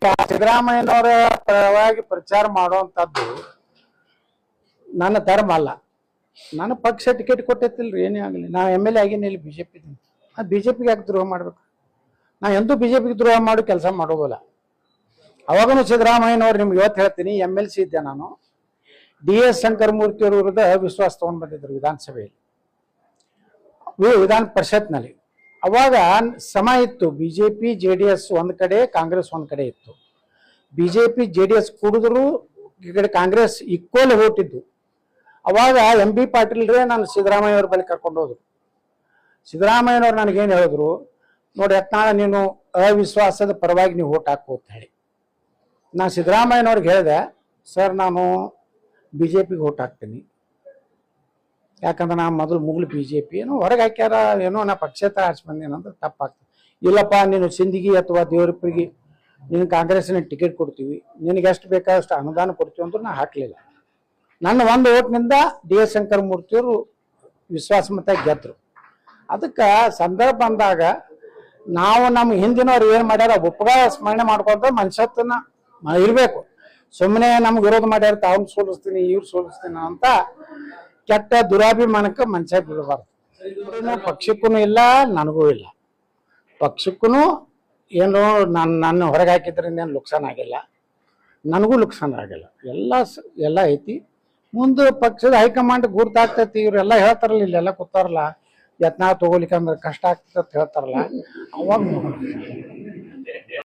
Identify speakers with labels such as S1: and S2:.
S1: ಸಿದ್ದರಾಮಯ್ಯನವರ ಪರವಾಗಿ ಪ್ರಚಾರ ಮಾಡುವಂಥದ್ದು ನನ್ನ ಧರ್ಮ ಅಲ್ಲ. ನನ್ನ ಪಕ್ಷ ಟಿಕೆಟ್ ಕೊಟ್ಟೈತಿಲ್ರಿ, ಏನೇ ಆಗಲಿ. ನಾ MLA ಆಗಿನ ಇಲ್ಲಿ BJP ಇದ್ದೀನಿ. ನಾ BJPಗೆ ಯಾಕೆ ದ್ರೋಹ ಮಾಡ್ಬೇಕು? ನಾ ಎಂದೂ BJPಗೆ ದ್ರೋಹ ಮಾಡೋ ಕೆಲಸ ಮಾಡೋದಿಲ್ಲ. ಅವಾಗೂ ಸಿದ್ದರಾಮಯ್ಯನವ್ರು ನಿಮ್ಗೆ ಇವತ್ತು ಹೇಳ್ತೀನಿ, MLC ಇದ್ದೆ ನಾನು. DS ಶಂಕರಮೂರ್ತಿ ಅವ್ರ ವಿರುದ್ಧ ವಿಶ್ವಾಸ ತಗೊಂಡ್ ಬಂದಿದ್ರು ವಿಧಾನಸಭೆಯಲ್ಲಿ, ವಿಧಾನ ಪರಿಷತ್ನಲ್ಲಿ. ಅವಾಗ ಸಮ ಇತ್ತು, BJP JDS ಒಂದ್ ಕಡೆ, ಕಾಂಗ್ರೆಸ್ ಒಂದ್ ಕಡೆ ಇತ್ತು. BJP JDS ಕೂಡಿದ್ರು ಈ ಕಡೆ ಕಾಂಗ್ರೆಸ್ ಈಕ್ವಲ್ ಹೊಟ್ಟಿದ್ದು. ಅವಾಗ MB ಪಾಟೀಲ್ ರೇ ನಾನು ಸಿದ್ದರಾಮಯ್ಯವ್ರ ಬಳಿ ಕರ್ಕೊಂಡು ಹೋದ್ರು. ಸಿದ್ದರಾಮಯ್ಯನವ್ರು ನನಗೇನು ಹೇಳಿದ್ರು, ನೋಡಿ ಯತ್ನಾಳ ನೀನು ಅವಿಶ್ವಾಸದ ಪರವಾಗಿ ನೀವು ಓಟ್ ಹಾಕು ಅಂತ ಹೇಳಿ. ನಾನು ಸಿದ್ದರಾಮಯ್ಯನವ್ರಿಗೆ ಹೇಳಿದೆ, ಸರ್ ನಾನು BJPಗೆ ಓಟ್ ಹಾಕ್ತೀನಿ, ಯಾಕಂದ್ರೆ ನಾ ಮೊದಲು ಮುಗ್ಲು BJP ಏನೋ ಹೊರಗೆ ಹಾಕ್ಯಾರ, ಏನೋ ನಾ ಪಕ್ಷೇತರ ಆರಿಸಿ ಬಂದೇನಂದ್ರೆ ತಪ್ಪಾಗ್ತದೆ. ಇಲ್ಲಪ್ಪ ನೀನು ಸಿಂದಗಿ ಅಥವಾ ದೇವರಪ್ಪರಿಗೆ ನೀನು ಕಾಂಗ್ರೆಸ್ನ ಟಿಕೆಟ್ ಕೊಡ್ತೀವಿ, ನಿನಗೆ ಎಷ್ಟು ಬೇಕಾದಷ್ಟು ಅನುದಾನ ಕೊಡ್ತೀವಿ ಅಂದ್ರೆ ನಾ ಹಾಕಲಿಲ್ಲ. ನನ್ನ ಒಂದು ಓಟ್ನಿಂದ DS ಶಂಕರಮೂರ್ತಿಯವರು ವಿಶ್ವಾಸಮತ ಗೆದ್ರು. ಅದಕ್ಕೆ ಸಂದರ್ಭ ಬಂದಾಗ ನಾವು ನಮ್ಮ ಹಿಂದಿನವ್ರು ಏನು ಮಾಡ್ಯಾರ ಉಪಕಾರ ಸ್ಮರಣೆ ಮಾಡ್ಕೊಂತ ಮನುಷ್ಯತ್ವನ ಇರಬೇಕು. ಸುಮ್ಮನೆ ನಮ್ಗೆ ವಿರೋಧ ಮಾಡ್ಯಾರ, ತಾವ್ನು ಸೋಲಿಸ್ತೀನಿ ಇವ್ರು ಸೋಲಿಸ್ತೀನಿ ಅಂತ ಕೆಟ್ಟ ದುರಾಭಿಮಾನಕ್ಕೆ ಮನುಷ್ಯ ಬೀಳಬಾರ್ದು. ಪಕ್ಷಕ್ಕೂ ಇಲ್ಲ, ನನಗೂ ಇಲ್ಲ. ಪಕ್ಷಕ್ಕೂ ಏನು ನನ್ನ ಹೊರಗೆ ಹಾಕಿದ್ರಿಂದ ಏನು ಲುಕ್ಸಾನ್ ಆಗಿಲ್ಲ, ನನಗೂ ಲುಕ್ಸಾನ್ ಆಗಿಲ್ಲ. ಎಲ್ಲ ಐತಿ. ಮುಂದೆ ಪಕ್ಷದ ಹೈಕಮಾಂಡ್ ಗುರ್ತಾಗ್ತೈತಿ. ಇವರೆಲ್ಲ ಹೇಳ್ತಾರಲ್ಲ, ಇಲ್ಲೆಲ್ಲ ಕೂತಾರಲ್ಲ, ಯತ್ನಾಳ್ ತಗೋಲಿಕ್ಕೆ ಅಂದ್ರೆ ಕಷ್ಟ ಆಗ್ತದೆ ಅಂತ ಹೇಳ್ತಾರಲ್ಲ, ಅವಾಗ